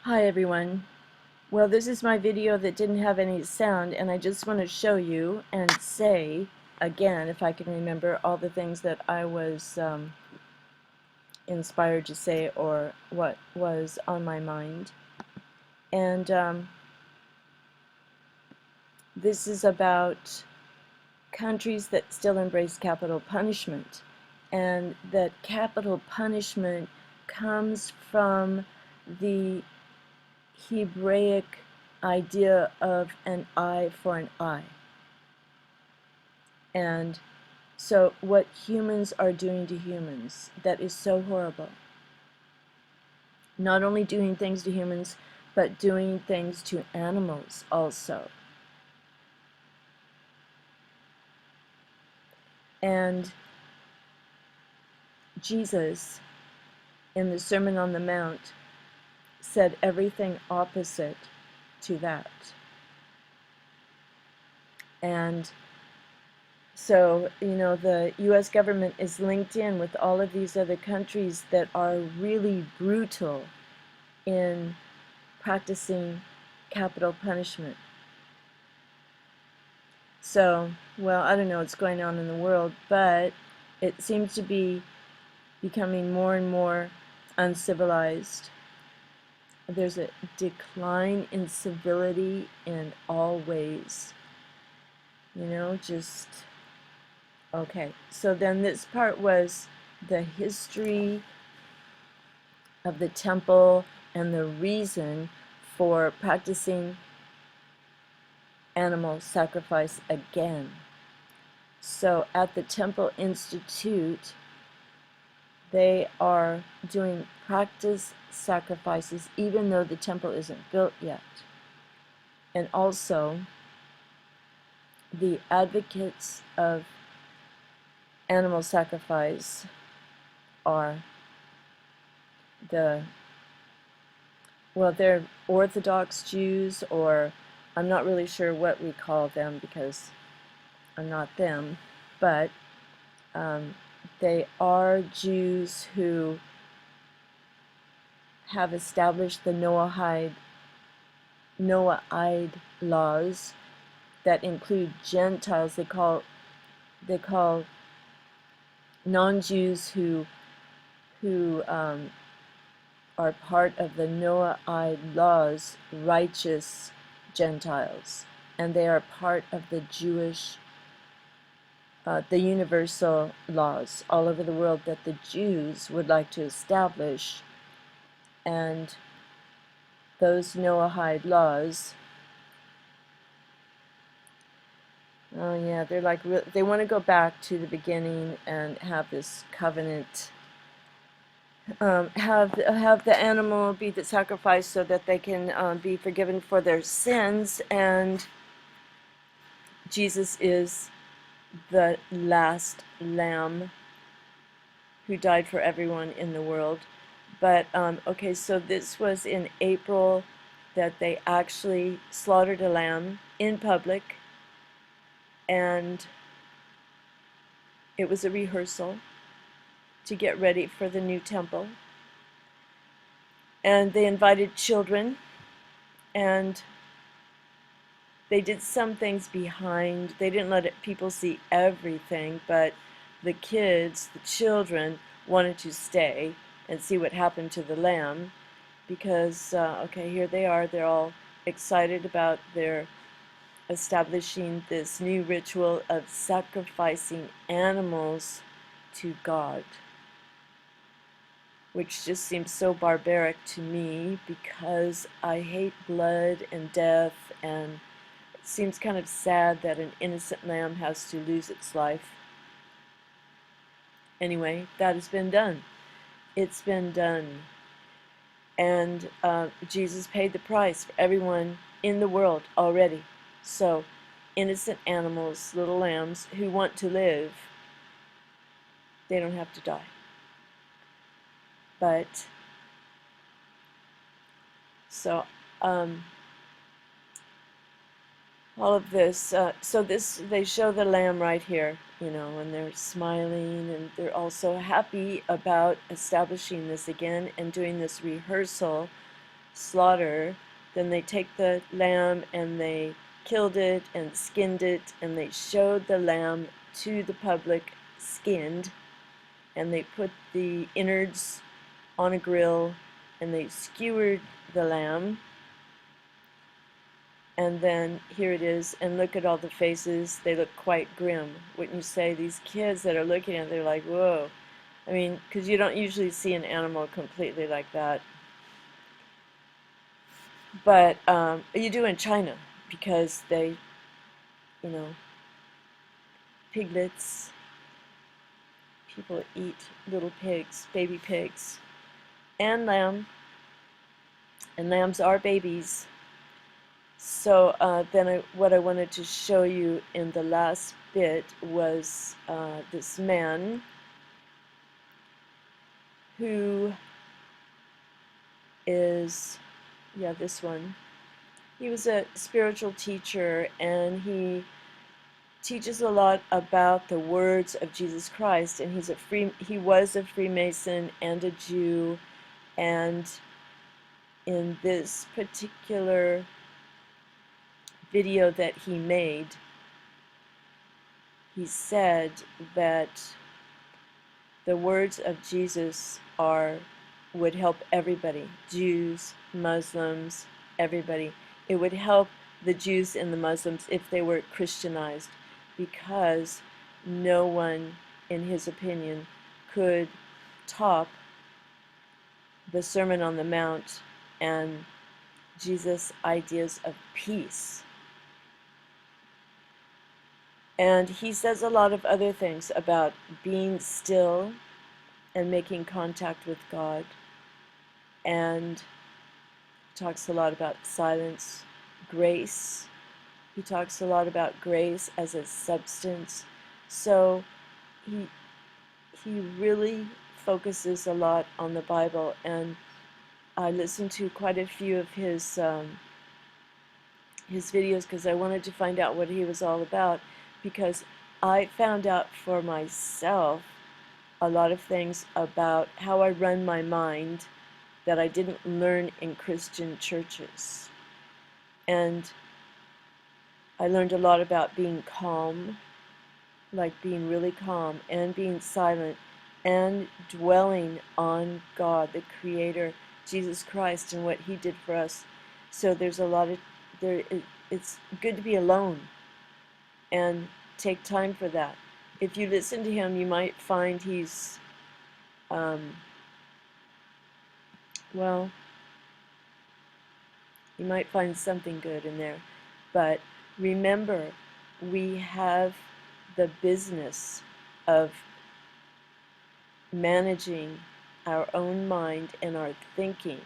Hi everyone. Well, this is my video that didn't have any sound, and I just want to show you and say again, if I can remember, all the things that I was inspired to say or what was on my mind. And this is about countries that still embrace capital punishment, and that capital punishment comes from the Hebraic idea of an eye for an eye. And so what humans are doing to humans, that is so horrible. Not only doing things to humans, but doing things to animals also. And Jesus, in the Sermon on the Mount, said everything opposite to that. And so, the US government is linked in with all of these other countries that are really brutal in practicing capital punishment. So, well, I don't know what's going on in the world, but it seems to be becoming more and more uncivilized. There's a decline in civility in all ways. Just, okay. So then this part was the history of the temple and the reason for practicing animal sacrifice again. So at the Temple Institute, they are doing practice sacrifices even though the temple isn't built yet. And also, the advocates of animal sacrifice are they're Orthodox Jews, or I'm not really sure what we call them because I'm not them, but they are Jews who have established the Noahide laws that include Gentiles. They call non-Jews who are part of the Noahide laws righteous Gentiles, and they are part of the Jewish the universal laws all over the world that the Jews would like to establish. And those Noahide laws, oh yeah, they're like, they want to go back to the beginning and have this covenant, have the animal be the sacrifice so that they can be forgiven for their sins. And Jesus is the last lamb who died for everyone in the world. But okay, so this was in April that they actually slaughtered a lamb in public, and it was a rehearsal to get ready for the new temple. And they invited children, and they did some things behind. They didn't let people see everything, but the kids, the children, wanted to stay and see what happened to the lamb, because, okay, here they are. They're all excited about their establishing this new ritual of sacrificing animals to God, which just seems so barbaric to me because I hate blood and death, and it seems kind of sad that an innocent lamb has to lose its life. Anyway, that has been done. It's been done. And Jesus paid the price for everyone in the world already. So, innocent animals, little lambs who want to live, they don't have to die. But, so, all of this, so this, they show the lamb right here, and they're smiling, and they're also happy about establishing this again and doing this rehearsal slaughter, then they take the lamb and they killed it and skinned it, and they showed the lamb to the public skinned, and they put the innards on a grill and they skewered the lamb. And then here it is, and look at all the faces. They look quite grim. Wouldn't you say? These kids that are looking at it, they're like, whoa. I mean, because you don't usually see an animal completely like that. But you do in China, because they, you know, piglets, people eat little pigs, baby pigs, and lamb, and lambs are babies. So what I wanted to show you in the last bit was this man who is, yeah, this one. He was a spiritual teacher, and he teaches a lot about the words of Jesus Christ, and he was a Freemason and a Jew, and in this particular video that he made, he said that the words of Jesus would help everybody, Jews, Muslims, everybody. It would help the Jews and the Muslims if they were Christianized, because no one, in his opinion, could top the Sermon on the Mount and Jesus' ideas of peace. And he says a lot of other things about being still and making contact with God, and talks a lot about silence, grace. He talks a lot about grace as a substance. So he really focuses a lot on the Bible, and I listened to quite a few of his videos because I wanted to find out what he was all about, because I found out for myself a lot of things about how I run my mind that I didn't learn in Christian churches. And I learned a lot about being calm, like being really calm, and being silent, and dwelling on God, the Creator, Jesus Christ, and what He did for us. So there's a lot of, it's good to be alone and take time for that. If you listen to him, you might find he's, well, you might find something good in there. But remember, we have the business of managing our own mind and our thinking.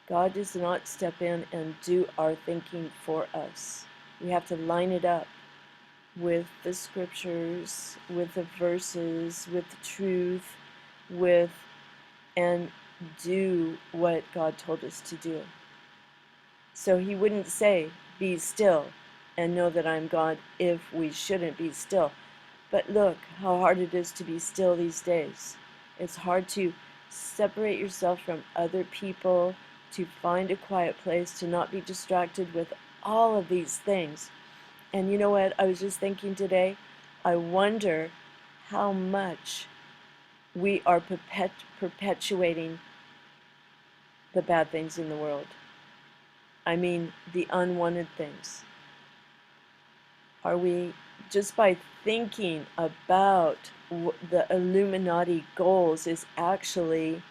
God does not step in and do our thinking for us. We have to line it up with the scriptures, with the verses, with the truth, and do what God told us to do. So he wouldn't say, be still and know that I'm God, if we shouldn't be still. But look how hard it is to be still these days. It's hard to separate yourself from other people, to find a quiet place, to not be distracted with all of these things. And you know what? I was just thinking today, I wonder how much we are perpetuating the bad things in the world. I mean, the unwanted things. Are we, just by thinking about the Illuminati goals, is actually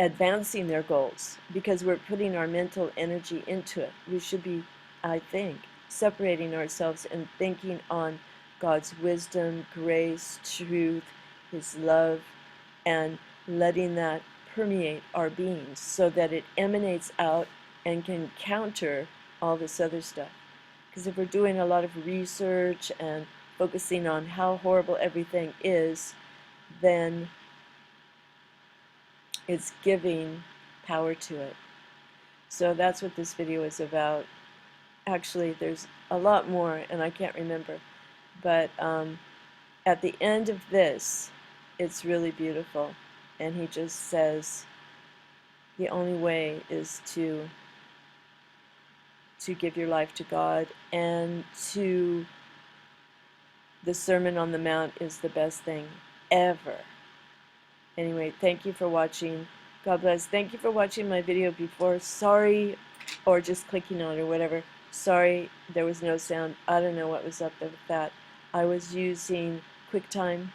advancing their goals, because we're putting our mental energy into it. We should be, I think, separating ourselves and thinking on God's wisdom, grace, truth, His love, and letting that permeate our beings so that it emanates out and can counter all this other stuff. Because if we're doing a lot of research and focusing on how horrible everything is, then it's giving power to it. So that's what this video is about. Actually, there's a lot more, and I can't remember. But at the end of this, it's really beautiful. And he just says, the only way is to give your life to God, and to the Sermon on the Mount is the best thing ever. Anyway, thank you for watching. God bless. Thank you for watching my video before. Sorry, or just clicking on it or whatever. Sorry there was no sound. I don't know what was up with that. I was using QuickTime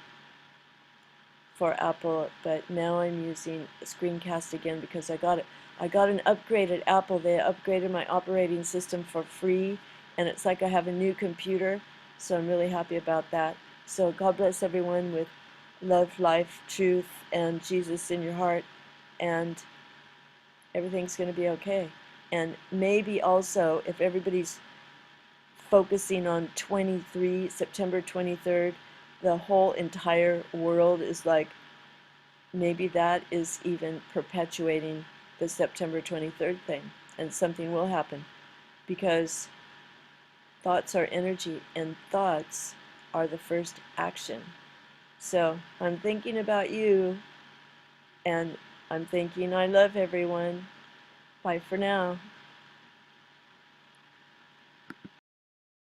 for Apple, but now I'm using Screencast again because I got it. I got an upgrade at Apple. They upgraded my operating system for free, and it's like I have a new computer, so I'm really happy about that. So God bless everyone with love, life, truth, and Jesus in your heart, and everything's going to be okay. And maybe also, if everybody's focusing on September 23rd, the whole entire world is like, maybe that is even perpetuating the September 23rd thing, and something will happen, because thoughts are energy, and thoughts are the first action. So I'm thinking about you, and I'm thinking I love everyone. Bye for now.